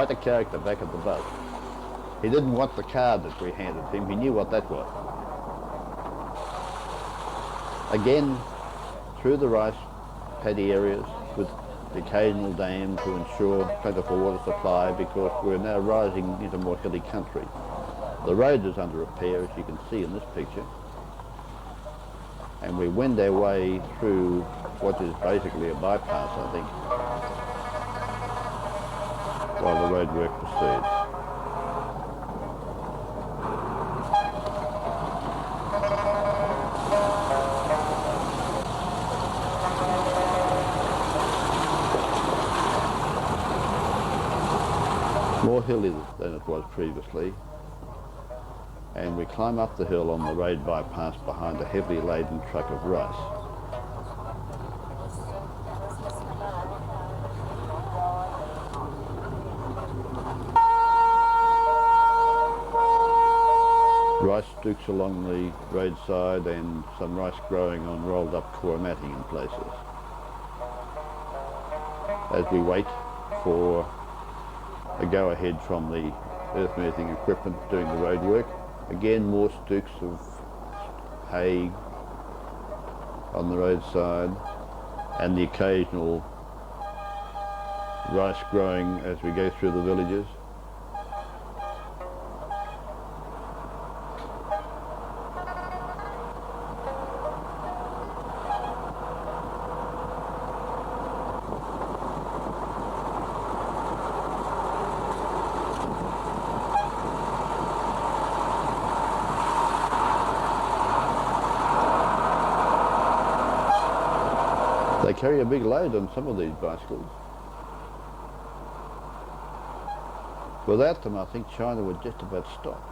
quite a character back at the bus. He didn't want the card that we handed him. He knew what that was. Again, through the rice paddy areas with the occasional dam to ensure plentiful water supply, because we're now rising into more hilly country. The road is under repair, as you can see in this picture, and we wend our way through what is basically a bypass, I think, while the road work proceeds. More hilly than it was previously, and we climb up the hill on the road bypass behind a heavily laden truck of rice. Rice stooks along the roadside and some rice growing on rolled up core matting in places. As we wait for a go-ahead from the earth-moving equipment doing the road work, again more stooks of hay on the roadside and the occasional rice growing as we go through the villages. They carry a big load on some of these bicycles. Without them, I think China would just about stop.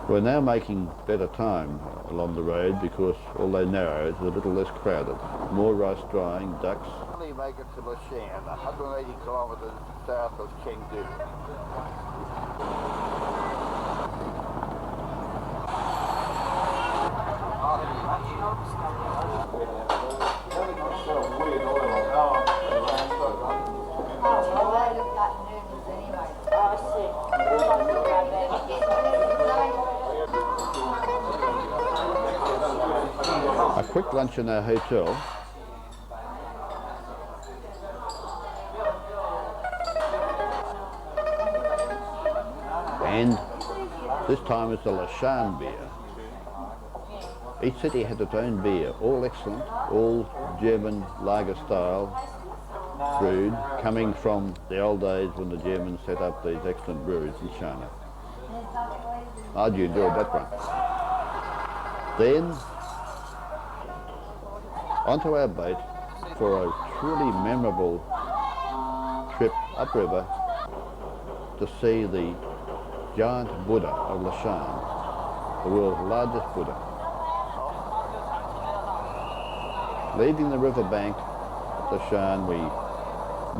We're now making better time along the road because, although narrow, it's a little less crowded. More rice drying, ducks. We make it to LeShan, 180 kilometres south of Chengdu. A quick lunch in our hotel. And this time it's the LeShan beer. Each city had its own beer, all excellent, all German lager style, brewed, coming from the old days when the Germans set up these excellent breweries in China. How'd you enjoy that one? Then, onto our boat for a truly memorable trip upriver to see the giant Buddha of LeShan, the world's largest Buddha. Leaving the river bank at LeShan, we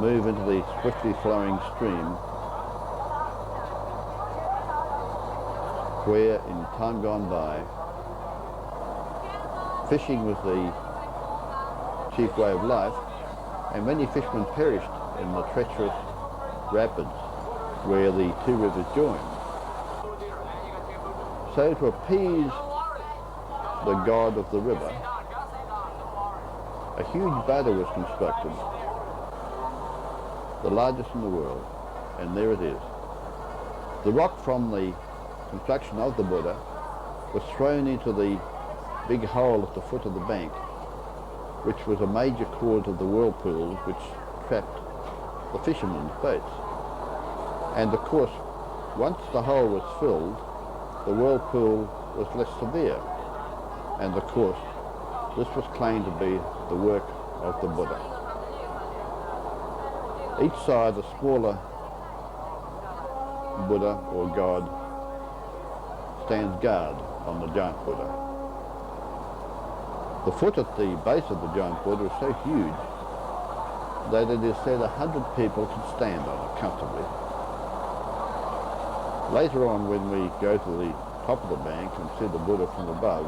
move into the swiftly flowing stream where, in time gone by, fishing was the chief way of life, and many fishermen perished in the treacherous rapids where the two rivers join. So to appease the god of the river, a huge Buddha was constructed, the largest in the world, and there it is. The rock from the construction of the Buddha was thrown into the big hole at the foot of the bank, which was a major cause of the whirlpools which trapped the fishermen's boats. And of course, once the hole was filled, the whirlpool was less severe. And of course, this was claimed to be the work of the Buddha. Each side, a smaller Buddha or god stands guard on the giant Buddha. The foot at the base of the giant Buddha is so huge that it is said 100 people could stand on it comfortably. Later on, when we go to the top of the bank and see the Buddha from above,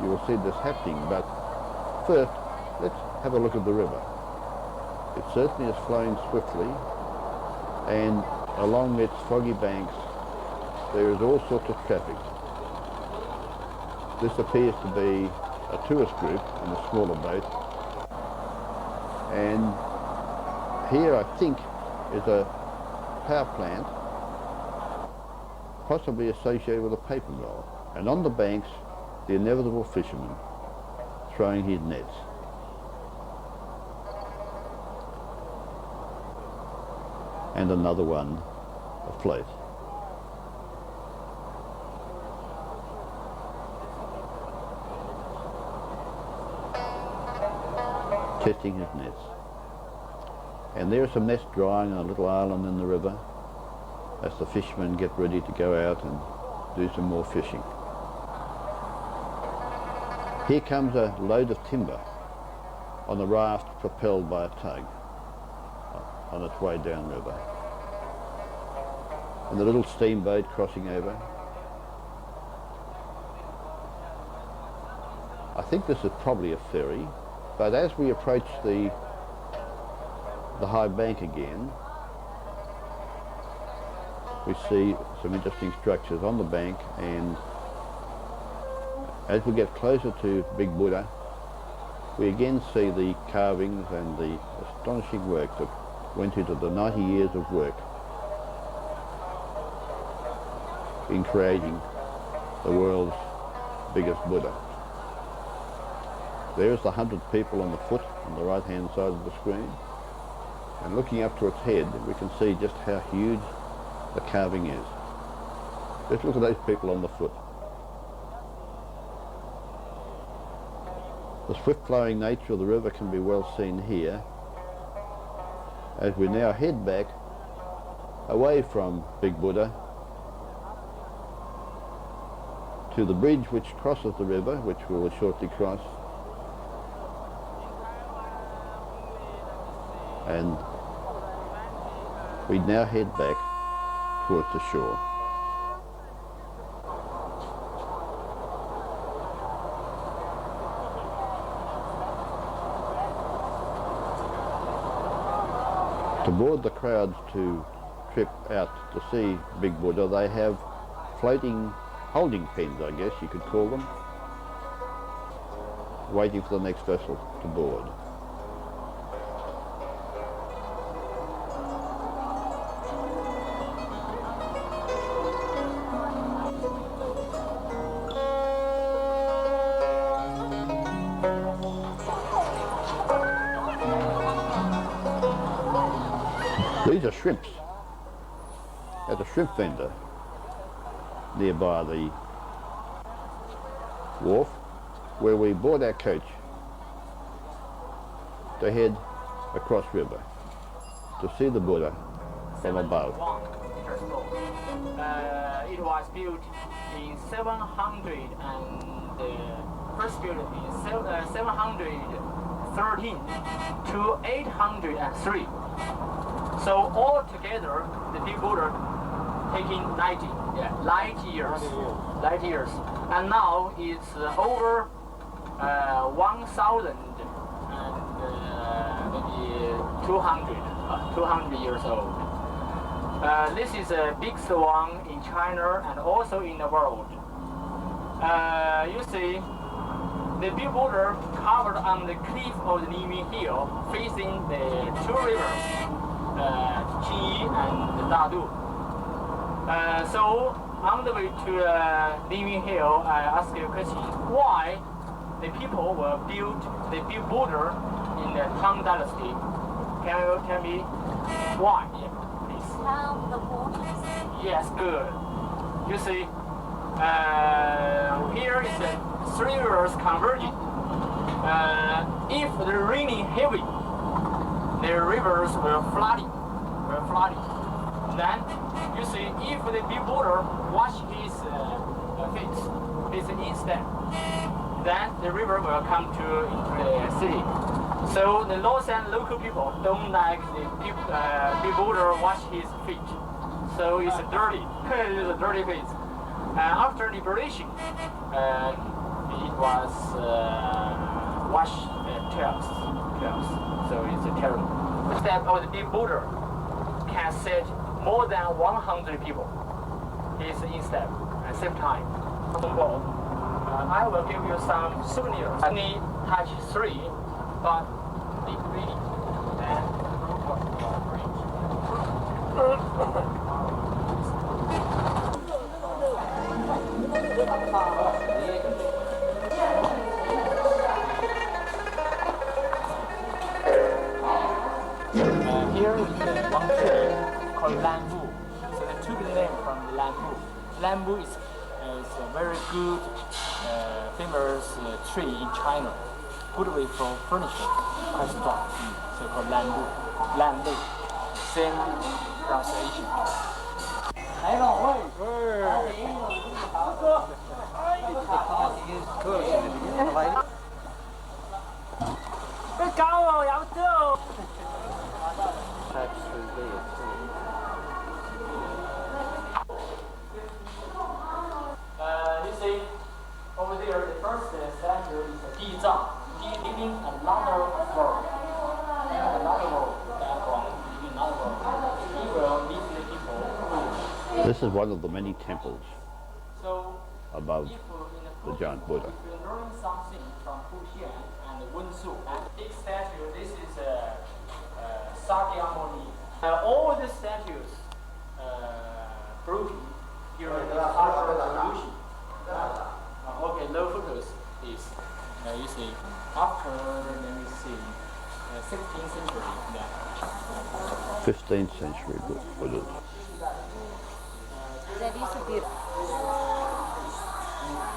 you will see this happening. But first, let's have a look at the river. It certainly is flowing swiftly, and along its foggy banks there is all sorts of traffic. This appears to be a tourist group in a smaller boat, and here I think is a power plant, possibly associated with a paper mill, and on the banks the inevitable fisherman throwing his nets. And another one afloat. Testing his nets. And there are some nets drying on a little island in the river as the fishermen get ready to go out and do some more fishing. Here comes a load of timber on a raft propelled by a tug on its way downriver. And the little steamboat crossing over. I think this is probably a ferry, but as we approach the high bank again, we see some interesting structures on the bank, and as we get closer to Big Buddha, we again see the carvings and the astonishing work that went into the 90 years of work in creating the world's biggest Buddha. There's the 100 people on the foot on the right hand side of the screen, and looking up to its head we can see just how huge the carving is. Just look at those people on the foot. The swift flowing nature of the river can be well seen here as we now head back away from Big Buddha to the bridge which crosses the river, which we will shortly cross, and we now head back towards the shore. To board the crowds to trip out to see Big Buddha, they have floating holding pens, I guess you could call them, waiting for the next vessel to board. These are shrimps at a shrimp vendor nearby the wharf, where we board our coach to head across river to see the Buddha from above. It was built in 700 and first built in 713 to 803. So altogether, the Big Buddha taking 90 years. And now it's over 1,000 and maybe 200 years old. This is the biggest one in China and also in the world. You see, the Big Buddha covered on the cliff of the Liming Hill, facing the two rivers, Qi and Dadu. So on the way to Liming Hill, I ask you a question: why the people will build the Big Buddha in the Tang Dynasty? Can you tell me why? Yeah, please. The waters. Yes, good. You see, here is the three rivers converging. If the raining heavy, the rivers will flooding. Then you see, if the Big Buddha wash his feet, his instead, then the river will come into the city. So the LeShan local people don't like the Big Buddha wash his feet. So it's dirty. It's a dirty feet. After liberation, it was wash 12. So it's terrible. The step of the big boulder can sit more than 100 people. It's in step at the same time. I will give you some souvenirs. Only touch 3, but big reading. Here is one tree called bamboo. So they took the name from bamboo. Bamboo is a very good, famous tree in China. Good way for furniture, quite strong. So called bamboo. Bamboo. Same pronunciation. 别搞我，要走。You see, over there, the first statue is a Di Zhang, living another world. Another world, living another world. He will lead the people. This is one of the many temples So, above the giant Buddha. if you learn something from Fujian and Wensu, and big statue, this is Sakyamuni. All the statues broken during the Cultural Revolution. Okay, no photos is, you see, after, let me see, 16th century. Yeah. 15th century Buddha. That is beautiful.